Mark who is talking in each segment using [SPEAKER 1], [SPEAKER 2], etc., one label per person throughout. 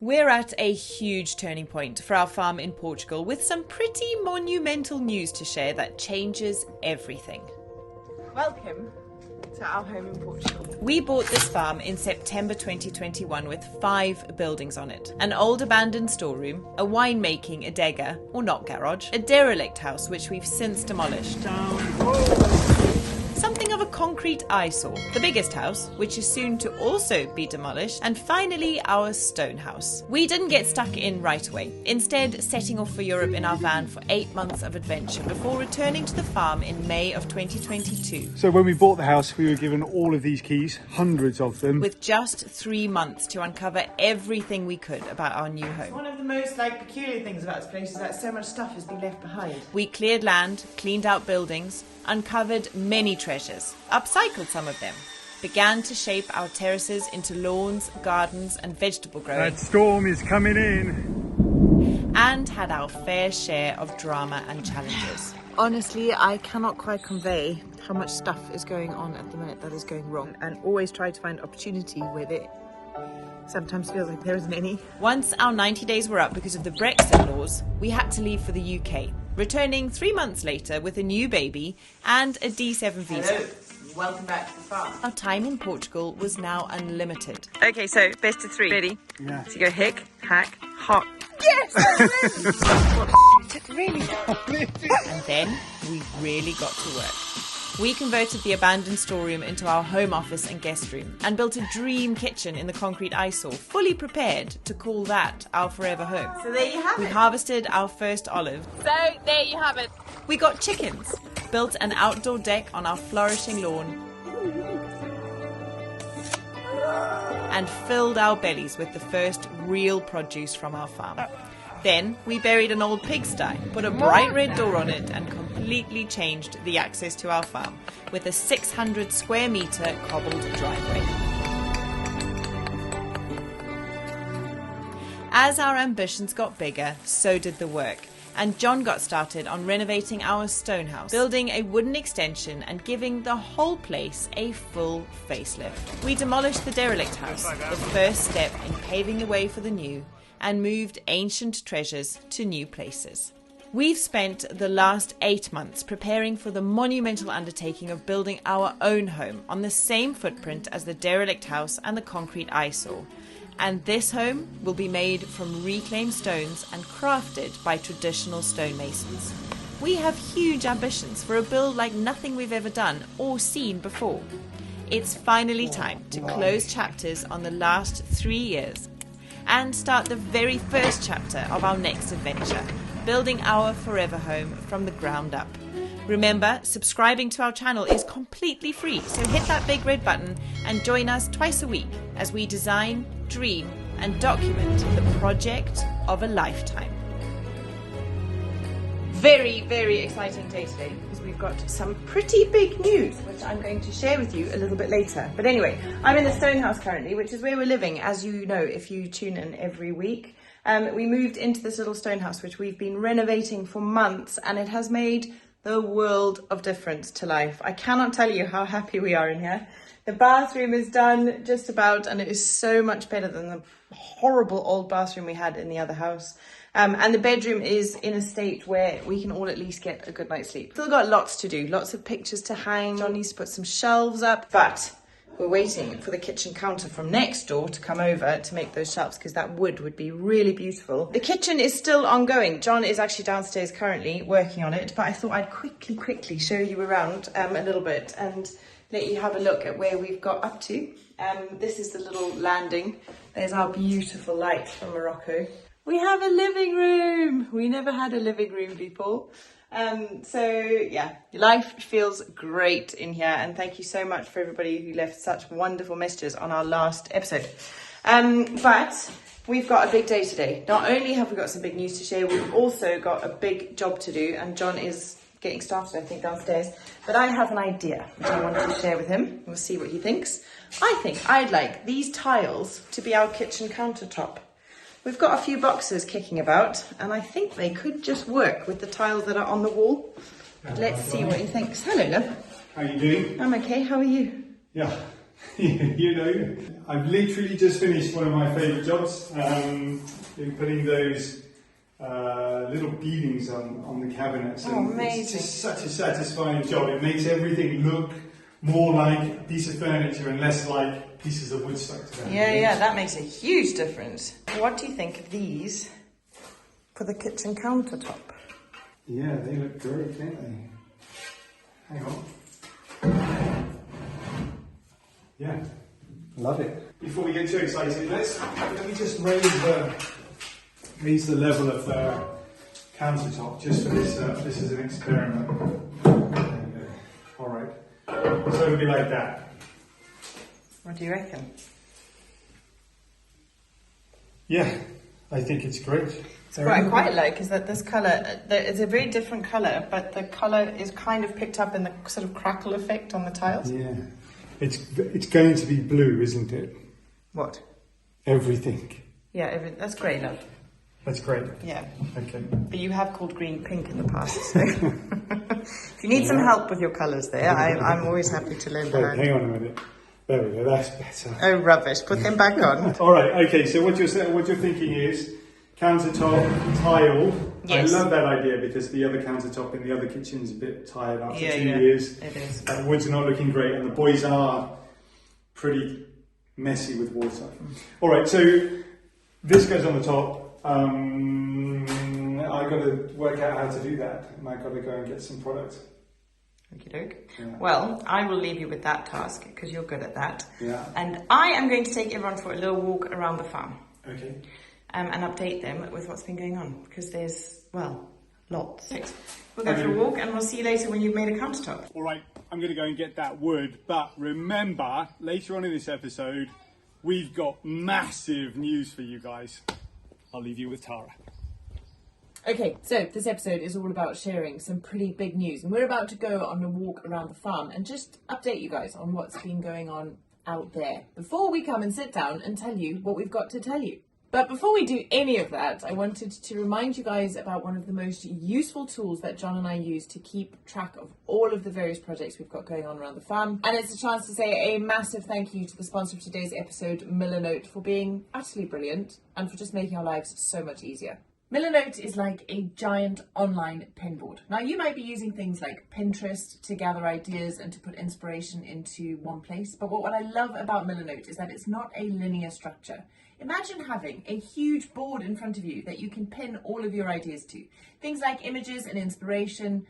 [SPEAKER 1] We're at a huge turning point for our farm in Portugal with some pretty monumental news to share that changes everything.
[SPEAKER 2] Welcome to our home in Portugal.
[SPEAKER 1] We bought this farm in September 2021 with 5 buildings on it. An old abandoned storeroom, a winemaking adega, or not garage, a derelict house which we've since demolished. Something of a concrete eyesore, the biggest house, which is soon to also be demolished, and finally our stone house. We didn't get stuck in right away, instead setting off for Europe in our van for 8 months of adventure before returning to the farm in May of 2022.
[SPEAKER 3] So when we bought the house, we were given all of these keys, hundreds of them.
[SPEAKER 1] With just 3 months to uncover everything we could about our new home.
[SPEAKER 2] One of the most peculiar things about this place is that so much stuff has been left behind.
[SPEAKER 1] We cleared land, cleaned out buildings, uncovered many treasures, upcycled some of them, began to shape our terraces into lawns, gardens and vegetable growing.
[SPEAKER 3] That storm is coming in.
[SPEAKER 1] And had our fair share of drama and challenges.
[SPEAKER 2] Honestly, I cannot quite convey how much stuff is going on at the minute that is going wrong, and always try to find opportunity with it. Sometimes feels like there isn't any.
[SPEAKER 1] Once our 90 days were up because of the Brexit laws, we had to leave for the UK, returning 3 months later with a new baby and a D7 visa.
[SPEAKER 2] Hello, welcome back to the farm.
[SPEAKER 1] Our time in Portugal was now unlimited.
[SPEAKER 2] Okay, so best of 3. Ready?
[SPEAKER 3] Yeah.
[SPEAKER 2] So you go hick, hack, hot. Yes, really.
[SPEAKER 1] And then we really got to work. We converted the abandoned storeroom into our home office and guest room and built a dream kitchen in the concrete eyesore, fully prepared to call that our forever home.
[SPEAKER 2] So there you have
[SPEAKER 1] We
[SPEAKER 2] it.
[SPEAKER 1] harvested our first olive.
[SPEAKER 2] So there you have it.
[SPEAKER 1] We got chickens, built an outdoor deck on our flourishing lawn, and filled our bellies with the first real produce from our farm. Then we buried an old pigsty, put a bright red door on it and completely changed the access to our farm with a 600 square metre cobbled driveway. As our ambitions got bigger, so did the work. And John got started on renovating our stone house, building a wooden extension and giving the whole place a full facelift. We demolished the derelict house, the first step in paving the way for the new, and moved ancient treasures to new places. We've spent the last 8 months preparing for the monumental undertaking of building our own home on the same footprint as the derelict house and the concrete eyesore. And this home will be made from reclaimed stones and crafted by traditional stonemasons. We have huge ambitions for a build like nothing we've ever done or seen before. It's finally time to close chapters on the last 3 years and start the very first chapter of our next adventure, building our forever home from the ground up. Remember, subscribing to our channel is completely free, so hit that big red button and join us twice a week as we design, dream and document the project of a lifetime.
[SPEAKER 2] Very, very exciting day today because we've got some pretty big news which I'm going to share with you a little bit later. But anyway, I'm in the stone house currently, which is where we're living, as you know if you tune in every week. We moved into this little stone house which we've been renovating for months, and it has made the world of difference to life. I cannot tell you how happy we are in here. The bathroom is done just about, and it is so much better than the horrible old bathroom we had in the other house. And the bedroom is in a state where we can all at least get a good night's sleep. Still got lots to do, lots of pictures to hang. John needs to put some shelves up, but we're waiting for the kitchen counter from next door to come over to make those shelves because that would be really beautiful. The kitchen is still ongoing. John is actually downstairs currently working on it, but I thought I'd quickly show you around a little bit and let you have a look at where we've got up to. This is the little landing. There's our beautiful light from Morocco. We have a living room. We never had a living room before. So yeah, life feels great in here, and thank you so much for everybody who left such wonderful messages on our last episode. But we've got a big day today. Not only have we got some big news to share, we've also got a big job to do, and John is getting started, I think, downstairs. But I have an idea which I wanted to share with him. We'll see what he thinks. I think I'd like these tiles to be our kitchen countertop. We've got a few boxes kicking about, and I think they could just work with the tiles that are on the wall. Let's see what he thinks. Hello, love.
[SPEAKER 3] How you doing?
[SPEAKER 2] I'm okay, how are you?
[SPEAKER 3] Yeah, You know, I've literally just finished one of my favourite jobs, in putting those little beadings on the cabinets.
[SPEAKER 2] Oh, amazing.
[SPEAKER 3] It's just such a satisfying job. It makes everything look more like a piece of furniture and less like pieces of wood stuck together.
[SPEAKER 2] Yeah, that makes a huge difference. What do you think of these for the kitchen countertop?
[SPEAKER 3] Yeah, they look great, don't they? Hang on. Yeah, love it. Before we get too excited, let me just raise the level of the countertop just for this. This is an experiment. There we go. All right. So it'll be like that.
[SPEAKER 2] What do you reckon?
[SPEAKER 3] Yeah, I think it's great.
[SPEAKER 2] What I quite like is that this colour, it's a very different colour, but the colour is kind of picked up in the sort of crackle effect on the tiles.
[SPEAKER 3] Yeah, it's going to be blue, isn't it?
[SPEAKER 2] What?
[SPEAKER 3] Everything.
[SPEAKER 2] Yeah, that's grey, love.
[SPEAKER 3] That's great.
[SPEAKER 2] Yeah.
[SPEAKER 3] Okay.
[SPEAKER 2] But you have called green pink in the past, so if you need some help with your colours there, I'm always happy to lend a
[SPEAKER 3] Wait,
[SPEAKER 2] hand.
[SPEAKER 3] hang on a minute. There we go. That's better.
[SPEAKER 2] Oh, rubbish! Put them back on.
[SPEAKER 3] All right. Okay. So what you're thinking is countertop tile.
[SPEAKER 2] Yes.
[SPEAKER 3] I love that idea because the other countertop in the other kitchen is a bit tired after 2
[SPEAKER 2] Yeah,
[SPEAKER 3] years.
[SPEAKER 2] it is.
[SPEAKER 3] The wood's not looking great, and the boys are pretty messy with water. All right. So this goes on the top. I got to work out how to do that, and I got to go and get some product.
[SPEAKER 2] Okey-doke.
[SPEAKER 3] Yeah.
[SPEAKER 2] Well, I will leave you with that task because you're good at that.
[SPEAKER 3] Yeah.
[SPEAKER 2] And I am going to take everyone for a little walk around the farm.
[SPEAKER 3] Okay.
[SPEAKER 2] And update them with what's been going on because there's, well, lots. We'll go for a walk and we'll see you later when you've made a countertop.
[SPEAKER 3] All right, I'm going to go and get that wood, but remember, later on in this episode, we've got massive news for you guys. I'll leave you with Tara.
[SPEAKER 1] Okay, so this episode is all about sharing some pretty big news, and we're about to go on a walk around the farm and just update you guys on what's been going on out there before we come and sit down and tell you what we've got to tell you. But before we do any of that, I wanted to remind you guys about one of the most useful tools that John and I use to keep track of all of the various projects we've got going on around the farm. And it's a chance to say a massive thank you to the sponsor of today's episode, Milanote, for being utterly brilliant and for just making our lives so much easier. Milanote is like a giant online pen board. Now, you might be using things like Pinterest to gather ideas and to put inspiration into one place, but what I love about Milanote is that it's not a linear structure. Imagine having a huge board in front of you that you can pin all of your ideas to. Things like images and inspiration,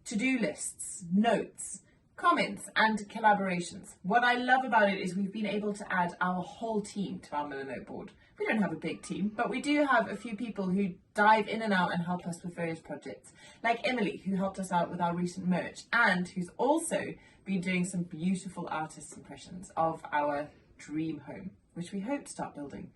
[SPEAKER 1] to-do lists, notes, comments, and collaborations. What I love about it is we've been able to add our whole team to our Milanote board. We don't have a big team, but we do have a few people who dive in and out and help us with various projects, like Emily, who helped us out with our recent merch, and who's also been doing some beautiful artist impressions of our dream home, which we hope to start building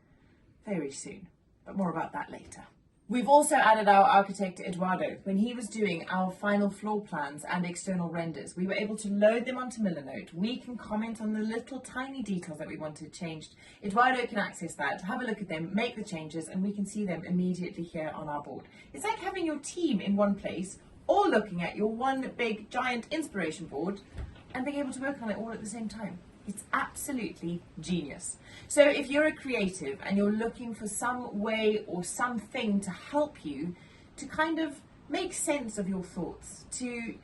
[SPEAKER 1] very soon, but more about that later. We've also added our architect Eduardo. When he was doing our final floor plans and external renders, we were able to load them onto Milanote. We can comment on the little tiny details that we wanted changed. Eduardo can access that, have a look at them, make the changes, and we can see them immediately here on our board. It's like having your team in one place, all looking at your one big giant inspiration board and being able to work on it all at the same time. It's absolutely genius. So if you're a creative and you're looking for some way or something to help you to kind of make sense of your thoughts, to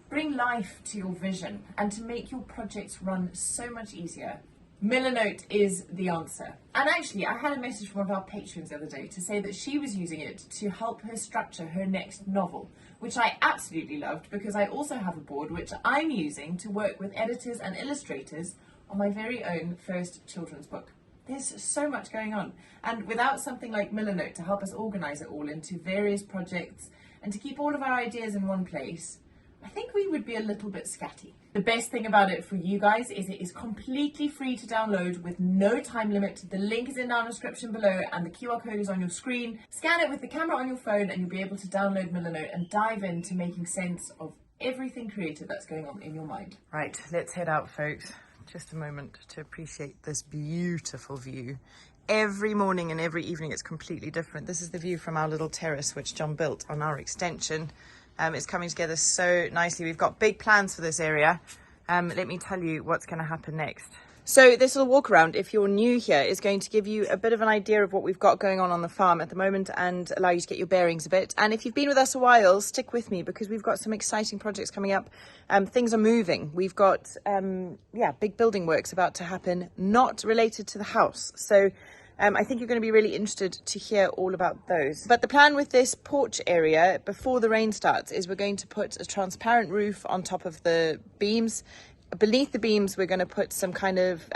[SPEAKER 1] bring life to your vision, and to make your projects run so much easier, Milanote is the answer. And actually, I had a message from one of our patrons the other day to say that she was using it to help her structure her next novel, which I absolutely loved because I also have a board which I'm using to work with editors and illustrators on my very own first children's book. There's so much going on, and without something like Milanote to help us organise it all into various projects and to keep all of our ideas in one place, I think we would be a little bit scatty. The best thing about it for you guys is it is completely free to download with no time limit. The link is in our description below and the QR code is on your screen. Scan it with the camera on your phone and you'll be able to download Milanote and dive into making sense of everything creative that's going on in your mind. Right, let's head out, folks. Just a moment to appreciate this beautiful view. Every morning and every evening it's completely different. This is the view from our little terrace which John built on our extension. It's coming together so nicely. We've got big plans for this area. Let me tell you what's going to happen next.
[SPEAKER 2] So this little walk around, if you're new here, is going to give you a bit of an idea of what we've got going on the farm at the moment and allow you to get your bearings a bit. And if you've been with us a while, stick with me because we've got some exciting projects coming up. Things are moving. We've got, big building works about to happen, not related to the house. So I think you're going to be really interested to hear all about those. But the plan with this porch area before the rain starts is we're going to put a transparent roof on top of the beams. Beneath the beams, we're going to put some kind of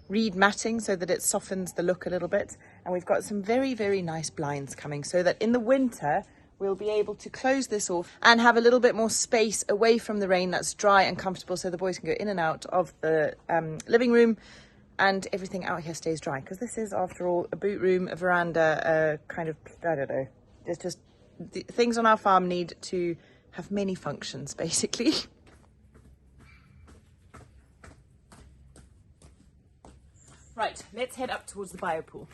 [SPEAKER 2] reed matting so that it softens the look a little bit. And we've got some very, very nice blinds coming so that in the winter, we'll be able to close this off and have a little bit more space away from the rain that's dry and comfortable so the boys can go in and out of the living room and everything out here stays dry. Because this is, after all, a boot room, a veranda, a kind of, I don't know. It's just, things on our farm need to have many functions, basically. Right, let's head up towards the biopool.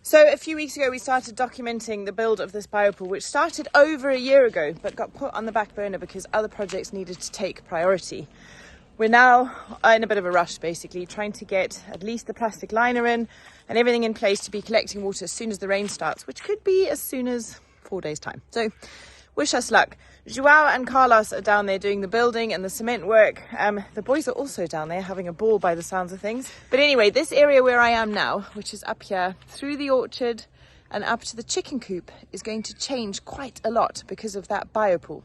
[SPEAKER 2] So a few weeks ago, we started documenting the build of this biopool, which started over a year ago, but got put on the back burner because other projects needed to take priority. We're now in a bit of a rush, basically, trying to get at least the plastic liner in and everything in place to be collecting water as soon as the rain starts, which could be as soon as 4 days' time. So wish us luck. Joao and Carlos are down there doing the building and the cement work. The boys are also down there having a ball by the sounds of things. But anyway, this area where I am now, which is up here through the orchard and up to the chicken coop, is going to change quite a lot because of that biopool.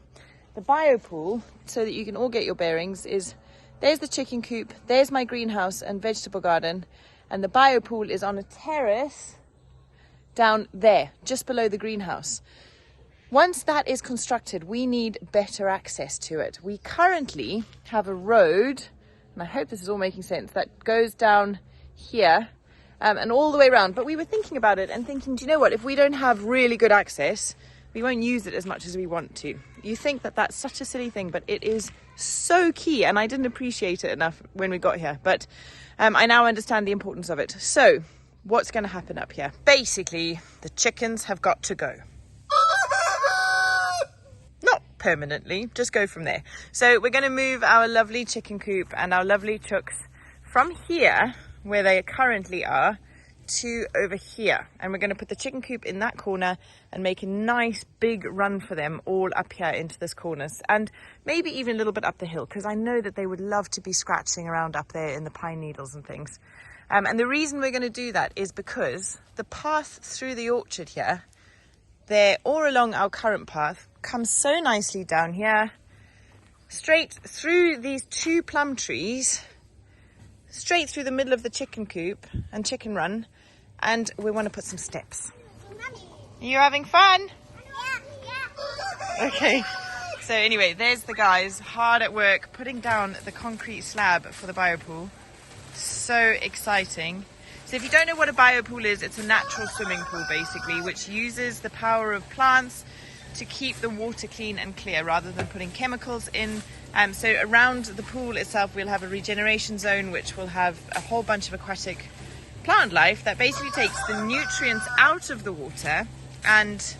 [SPEAKER 2] The biopool, so that you can all get your bearings, is there's the chicken coop, there's my greenhouse and vegetable garden, and the biopool is on a terrace down there, just below the greenhouse. Once that is constructed, we need better access to it. We currently have a road, and I hope this is all making sense, that goes down here and all the way around. But we were thinking about it and thinking, do you know what? If we don't have really good access, we won't use it as much as we want to. You think that that's such a silly thing, but it is so key. And I didn't appreciate it enough when we got here. But I now understand the importance of it. So what's going to happen up here? Basically, the chickens have got to go. Permanently, just go from there. So we're going to move our lovely chicken coop and our lovely chooks from here, where they currently are, to over here. And we're going to put the chicken coop in that corner and make a nice big run for them all up here into this corner. And maybe even a little bit up the hill, because I know that they would love to be scratching around up there in the pine needles and things. And the reason we're going to do that is because the path through the orchard here, there or along our current path, comes so nicely down here, straight through these 2 plum trees, straight through the middle of the chicken coop and chicken run, and we want to put some steps. Are you having fun? Yeah. Okay. So anyway, there's the guys hard at work putting down the concrete slab for the biopool. So exciting. So if you don't know what a biopool is, it's a natural swimming pool basically, which uses the power of plants to keep the water clean and clear rather than putting chemicals in. So around the pool itself, we'll have a regeneration zone, which will have a whole bunch of aquatic plant life that basically takes the nutrients out of the water and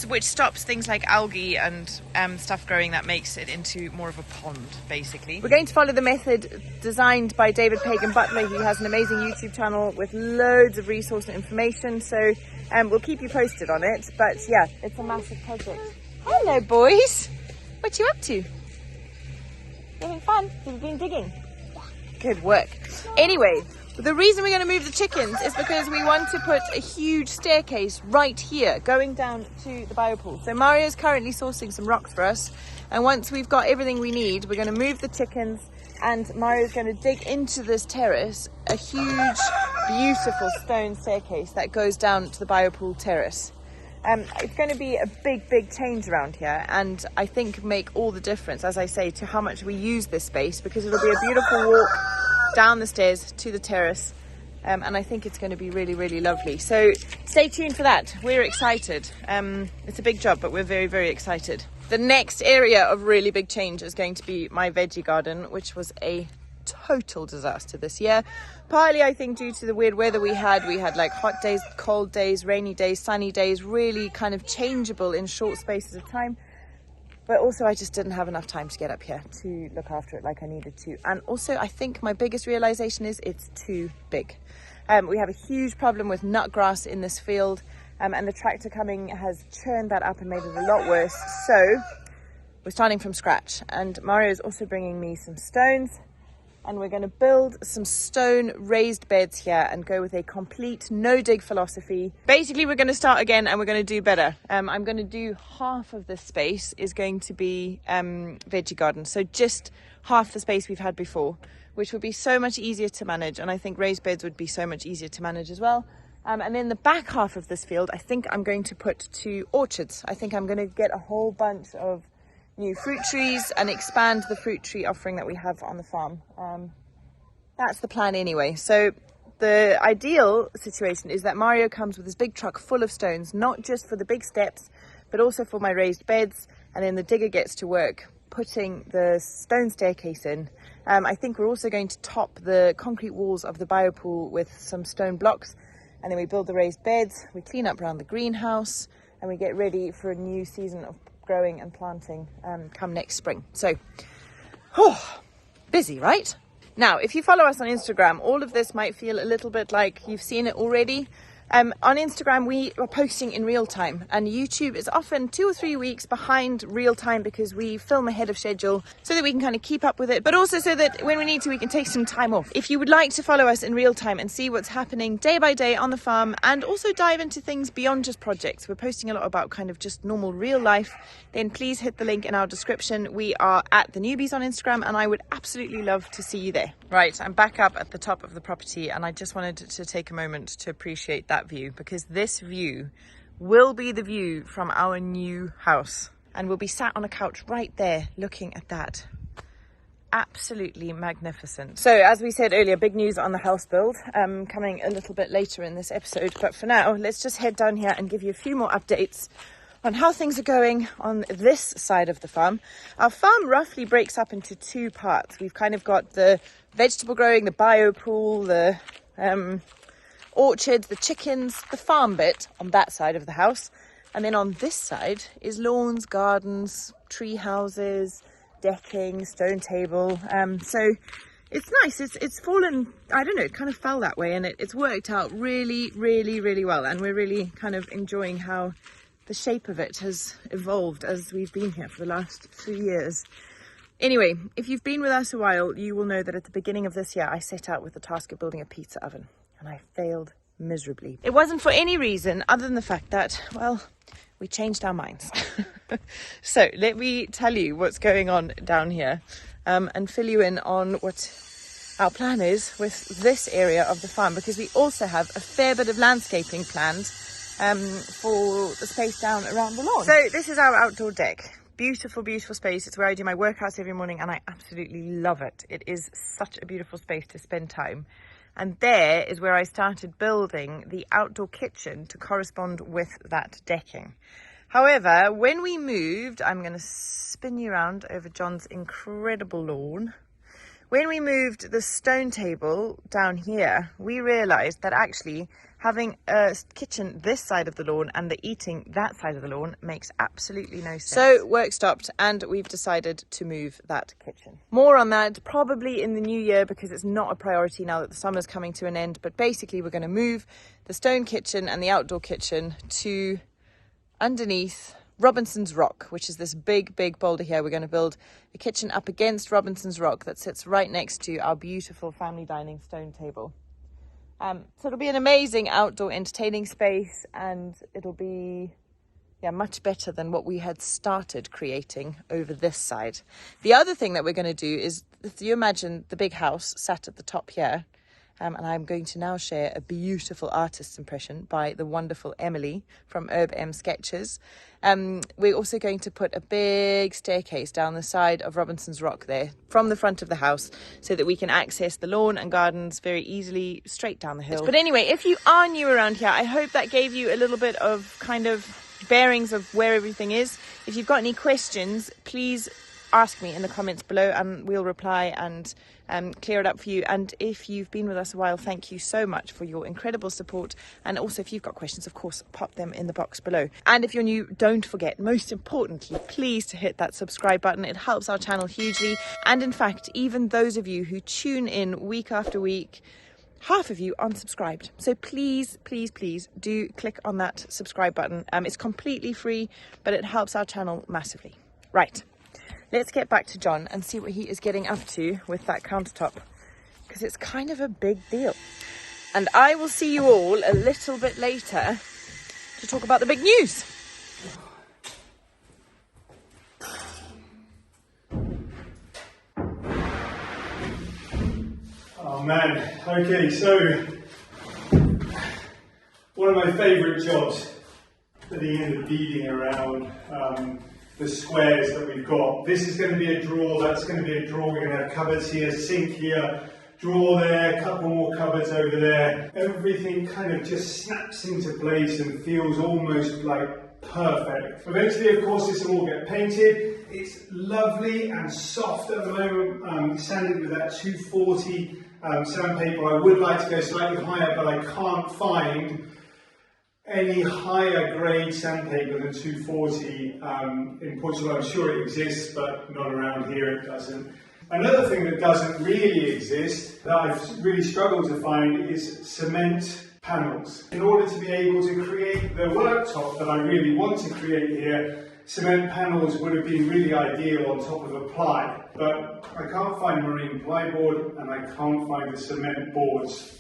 [SPEAKER 2] which stops things like algae and stuff growing that makes it into more of a pond, basically. We're going to follow the method designed by David Pagan Butler. He has an amazing YouTube channel with loads of resource and information, so we'll keep you posted on it. But yeah, it's a massive project. Hello, boys. What you up to? You having fun? Have you been digging? Yeah. Good work. Anyway, the reason we're going to move the chickens is because we want to put a huge staircase right here going down to the biopool. So Mario's currently sourcing some rocks for us, and once we've got everything we need, we're going to move the chickens, and Mario's going to dig into this terrace a huge, beautiful stone staircase that goes down to the biopool terrace. It's going to be a big change around here, and I think make all the difference, as I say, to how much we use this space, because it'll be a beautiful walk down the stairs to the terrace, and I think it's going to be really lovely. So stay tuned for that. We're excited. It's a big job, but we're very excited. The next area of really big change is going to be my veggie garden, which was a total disaster this year, partly I think due to the weird weather we had like hot days, cold days, rainy days, sunny days, really kind of changeable in short spaces of time. But also I just didn't have enough time to get up here to look after it like I needed to. And also I think my biggest realization is it's too big. We have a huge problem with nut grass in this field, and the tractor coming has churned that up and made it a lot worse. So we're starting from scratch, and Mario is also bringing me some stones, and we're going to build some stone raised beds here and go with a complete no dig philosophy. Basically, we're going to start again and we're going to do better. I'm going to do half of this space is going to be veggie garden. So just half the space we've had before, which would be so much easier to manage. And I think raised beds would be so much easier to manage as well. And then the back half of this field, I think I'm going to put 2 orchards. I think I'm going to get a whole bunch of new fruit trees and expand the fruit tree offering that we have on the farm. That's the plan anyway. So the ideal situation is that Mario comes with his big truck full of stones, not just for the big steps, but also for my raised beds. And then the digger gets to work putting the stone staircase in. I think we're also going to top the concrete walls of the biopool with some stone blocks. And then we build the raised beds, we clean up around the greenhouse, and we get ready for a new season of growing and planting come next spring. So, busy, right? Now, if you follow us on Instagram, all of this might feel a little bit like you've seen it already. On Instagram, we are posting in real time, and YouTube is often 2 or 3 weeks behind real time because we film ahead of schedule so that we can kind of keep up with it, but also so that when we need to, we can take some time off. If you would like to follow us in real time and see what's happening day by day on the farm and also dive into things beyond just projects, we're posting a lot about kind of just normal real life, then please hit the link in our description. We are at TheNewbys on Instagram, and I would absolutely love to see you there. Right, I'm back up at the top of the property, and I just wanted to take a moment to appreciate that view, because this view will be the view from our new house, and we'll be sat on a couch right there looking at that. Absolutely magnificent. So as we said earlier, big news on the house build coming a little bit later in this episode, but for now let's just head down here and give you a few more updates on how things are going on this side of the farm. Our farm roughly breaks up into 2 parts. We've kind of got the vegetable growing, the biopool, the orchards, the chickens, the farm bit on that side of the house. And then on this side is lawns, gardens, tree houses, decking, stone table. So it's nice. It's fallen, I don't know, it kind of fell that way, and it's worked out really, really, really well. And we're really kind of enjoying how the shape of it has evolved as we've been here for the last 3 years. Anyway, if you've been with us a while, you will know that at the beginning of this year, I set out with the task of building a pizza oven, and I failed miserably. It wasn't for any reason other than the fact that, well, we changed our minds. So let me tell you what's going on down here, and fill you in on what our plan is with this area of the farm, because we also have a fair bit of landscaping planned for the space down around the lawn. So this is our outdoor deck. Beautiful, beautiful space. It's where I do my workouts every morning, and I absolutely love it. It is such a beautiful space to spend time. And there is where I started building the outdoor kitchen to correspond with that decking. However, when we moved, I'm going to spin you around over John's incredible lawn. When we moved the stone table down here, we realized that actually having a kitchen this side of the lawn and the eating that side of the lawn makes absolutely no sense. So work stopped, and we've decided to move that kitchen. More on that probably in the new year, because it's not a priority now that the summer's coming to an end. But basically we're going to move the stone kitchen and the outdoor kitchen to underneath Robinson's Rock, which is this big boulder here. We're going to build a kitchen up against Robinson's Rock that sits right next to our beautiful family dining stone table. So it'll be an amazing outdoor entertaining space, and it'll be much better than what we had started creating over this side. The other thing that we're going to do is, if you imagine the big house sat at the top here, and I'm going to now share a beautiful artist's impression by the wonderful Emily from Herb M Sketches. We're also going to put a big staircase down the side of Robinson's Rock there from the front of the house, so that we can access the lawn and gardens very easily straight down the hill. But anyway, if you are new around here, I hope that gave you a little bit of kind of bearings of where everything is. If you've got any questions, please ask me in the comments below and we'll reply and clear it up for you. And if you've been with us a while, thank you so much for your incredible support. And also, if you've got questions, of course, pop them in the box below. And if you're new, don't forget, most importantly, please to hit that subscribe button. It helps our channel hugely. And in fact, even those of you who tune in week after week, half of you unsubscribed. So please, please, please do click on that subscribe button. It's completely free, but it helps our channel massively. Right, let's get back to John and see what he is getting up to with that countertop, because it's kind of a big deal. And I will see you all a little bit later to talk about the big news.
[SPEAKER 3] Oh man, okay, so one of my favourite jobs at the end of beading around the squares that we've got. This is going to be a drawer, that's going to be a drawer, we're going to have cupboards here, sink here, drawer there, a couple more cupboards over there. Everything kind of just snaps into place and feels almost like perfect. Eventually, of course, this will all get painted. It's lovely and soft at the moment, sanded with that 240 sandpaper. I would like to go slightly higher, but I can't find any higher grade sandpaper than 240 in Portugal. I'm sure it exists, but not around here it doesn't. Another thing that doesn't really exist, that I've really struggled to find, is cement panels. In order to be able to create the worktop that I really want to create here, cement panels would have been really ideal on top of a ply, but I can't find marine plyboard and I can't find the cement boards.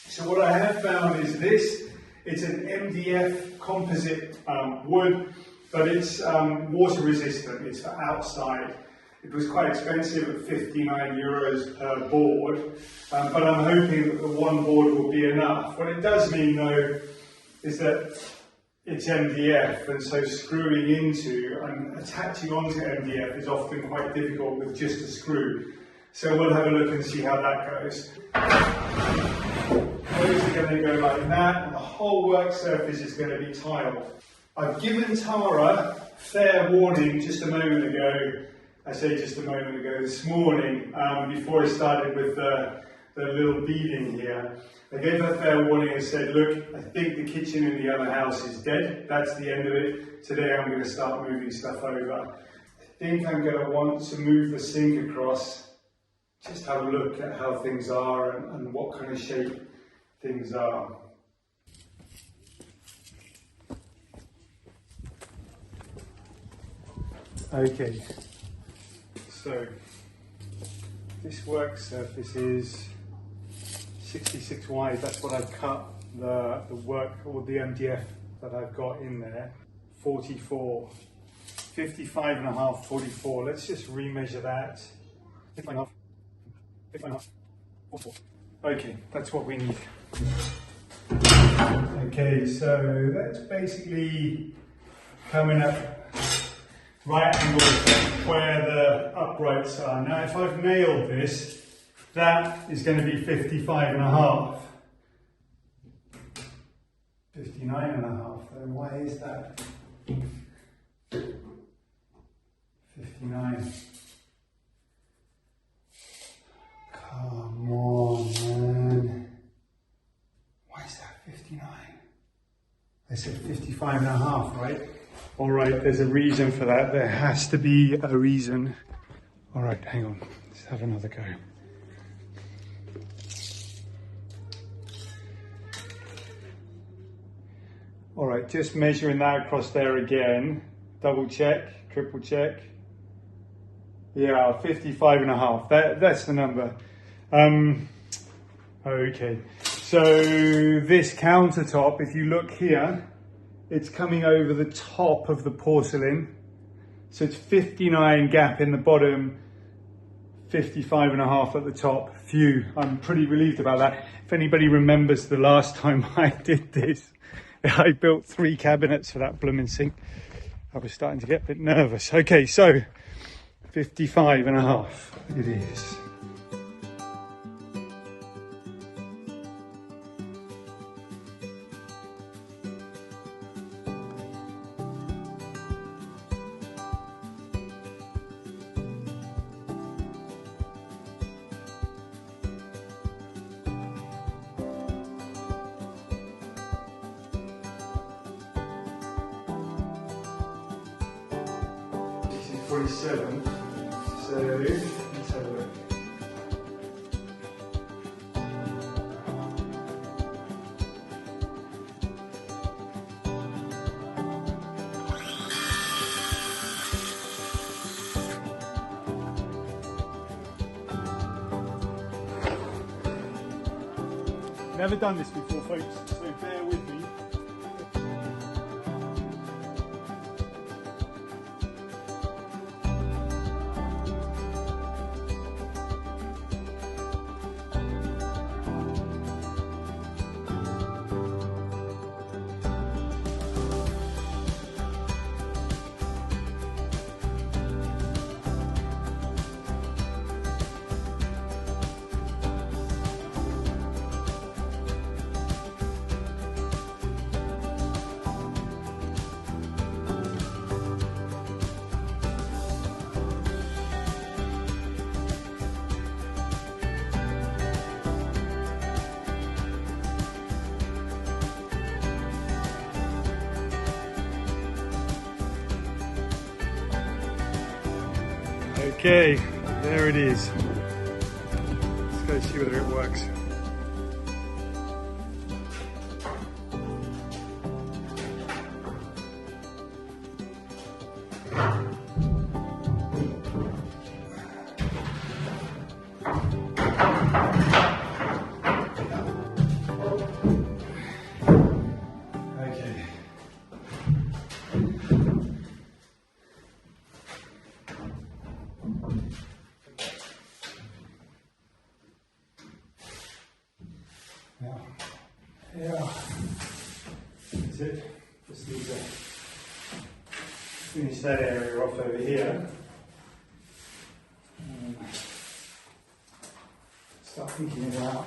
[SPEAKER 3] So what I have found is this. It's an MDF composite wood, but it's water resistant. It's for outside. It was quite expensive at 59 euros per board, but I'm hoping that the one board will be enough. What it does mean though is that it's MDF, and so screwing into and attaching onto MDF is often quite difficult with just a screw. So we'll have a look and see how that goes. Those are going to go like that, and the whole work surface is going to be tiled. I've given Tara fair warning just a moment ago. I say just a moment ago, this morning, before I started with the little beading here. I gave her fair warning and said, look, I think the kitchen in the other house is dead. That's the end of it. Today I'm going to start moving stuff over. I think I'm going to want to move the sink across, just have a look at how things are and what kind of shape things are. Okay, so this work surface is 66 wide. That's what I've cut the work or the MDF that I've got in there. 44, 55 and a half, 44. Let's just remeasure that. 55 and a half, 55 and a half, 44. Okay, that's what we need. Okay, so that's basically coming up right angles where the uprights are. Now, if I've nailed this, that is going to be 55 and a half. 59 and a half, then why is that? 59. Come on, man. Why is that 59? I said 55 and a half, right? All right, there's a reason for that. There has to be a reason. All right, hang on. Let's have another go. All right, just measuring that across there again. Double check, triple check. Yeah, 55 and a half. That's the number. Okay, so this countertop, if you look here, it's coming over the top of the porcelain. So it's 59 gap in the bottom, 55 and a half at the top. Phew, I'm pretty relieved about that. If anybody remembers the last time I did this, I built 3 cabinets for that blooming sink. I was starting to get a bit nervous. Okay, so 55 and a half it is. 47. So let's have a look. Never done this before, folks, so bear with me. Okay, there it is. Let's go see whether it works. Yeah, that's it. Just need to finish that area off over here. Start thinking about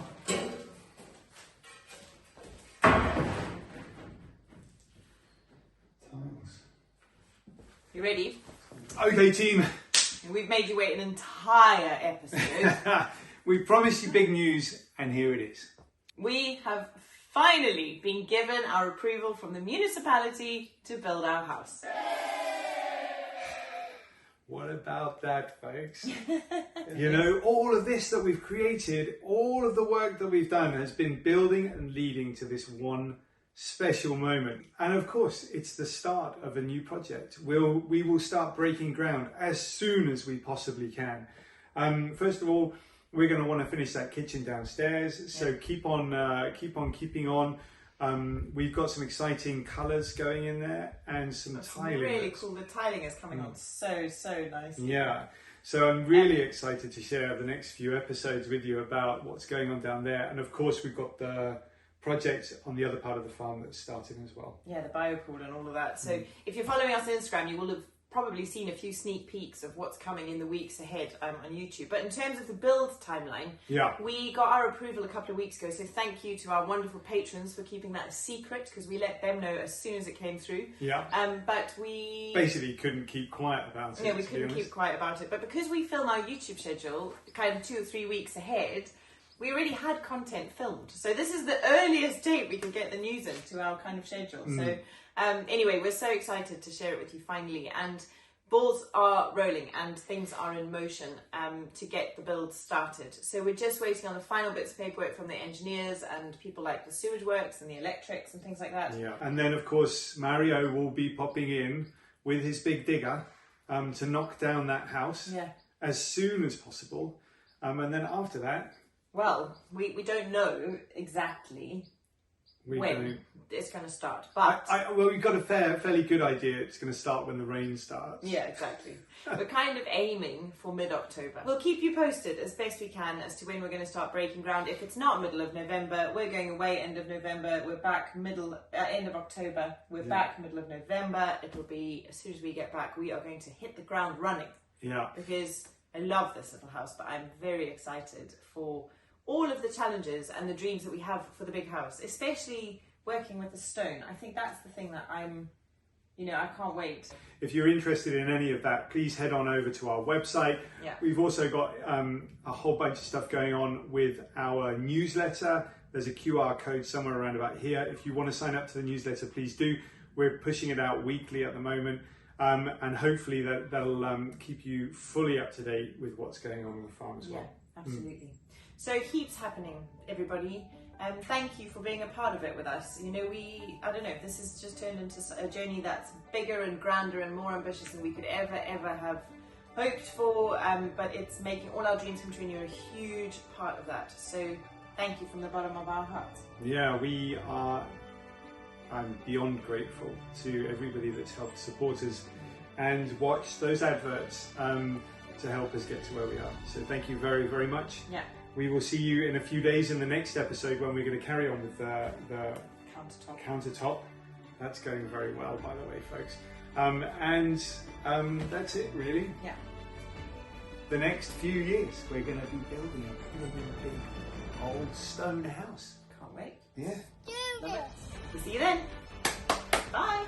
[SPEAKER 3] tiles.
[SPEAKER 2] You ready?
[SPEAKER 3] Okay, team.
[SPEAKER 2] We've made you wait an entire episode.
[SPEAKER 3] We promised you big news, and here it is.
[SPEAKER 2] We have finally been given our approval from the municipality to build our house.
[SPEAKER 3] What about that, folks? You know, all of this that we've created, all of the work that we've done has been building and leading to this one special moment. And of course, it's the start of a new project. We will start breaking ground as soon as we possibly can. First of all, we're going to want to finish that kitchen downstairs, so keep on keeping on. We've got some exciting colours going in there and some tiling.
[SPEAKER 2] Really cool. The tiling is coming on so nice.
[SPEAKER 3] Yeah, so I'm really excited to share the next few episodes with you about what's going on down there. And of course, we've got the project on the other part of the farm that's starting as well.
[SPEAKER 2] Yeah, the biopool and all of that. So if you're following us on Instagram, you will have probably seen a few sneak peeks of what's coming in the weeks ahead on YouTube. But in terms of the build timeline, we got our approval a couple of weeks ago, so thank you to our wonderful patrons for keeping that a secret, because we let them know as soon as it came through. But we
[SPEAKER 3] basically couldn't keep quiet about it.
[SPEAKER 2] Yeah, we couldn't keep quiet about it. But because we film our YouTube schedule kind of 2 or 3 weeks ahead, we already had content filmed. So this is the earliest date we can get the news into our kind of schedule. So anyway, we're so excited to share it with you finally, and balls are rolling and things are in motion to get the build started. So we're just waiting on the final bits of paperwork from the engineers and people like the sewage works and the electrics and things like that.
[SPEAKER 3] Yeah, and then of course Mario will be popping in with his big digger to knock down that house as soon as possible. And then after that,
[SPEAKER 2] well, we don't know exactly when it's going to start, but
[SPEAKER 3] well, we've got a fairly good idea. It's going to start when the rain starts.
[SPEAKER 2] Yeah, exactly. We're kind of aiming for mid-October. We'll keep you posted as best we can as to when we're going to start breaking ground. If it's not middle of November, we're going away end of November. We're back end of October. We're back middle of November. It'll be as soon as we get back, we are going to hit the ground running. Yeah. Because I love this little house, but I'm very excited for all of the challenges and the dreams that we have for the big house, especially working with the stone. I think that's the thing that I can't wait. If you're interested in any of that, please head on over to our website. Yeah. We've also got a whole bunch of stuff going on with our newsletter. There's a QR code somewhere around about here. If you want to sign up to the newsletter, please do. We're pushing it out weekly at the moment.
[SPEAKER 3] and hopefully that'll keep you fully up to date with what's going on the farm as well.
[SPEAKER 2] Yeah, absolutely. So heaps happening, everybody. Thank you for being a part of it with us. You know, I don't know, this has just turned into a journey that's bigger and grander and more ambitious than we could ever have hoped for, but it's making all our dreams come true, and you're a huge part of that. So thank you from the bottom of our hearts.
[SPEAKER 3] Yeah, I'm beyond grateful to everybody that's helped support us and watch those adverts to help us get to where we are. So thank you very, very much.
[SPEAKER 2] Yeah.
[SPEAKER 3] We will see you in a few days in the next episode when we're going to carry on with the countertop. That's going very well, by the way, folks. That's it, really.
[SPEAKER 2] Yeah.
[SPEAKER 3] The next few years, we're going to be building a really big old stone house.
[SPEAKER 2] Can't wait.
[SPEAKER 3] Yeah.
[SPEAKER 2] Love it. We'll see you then. Bye.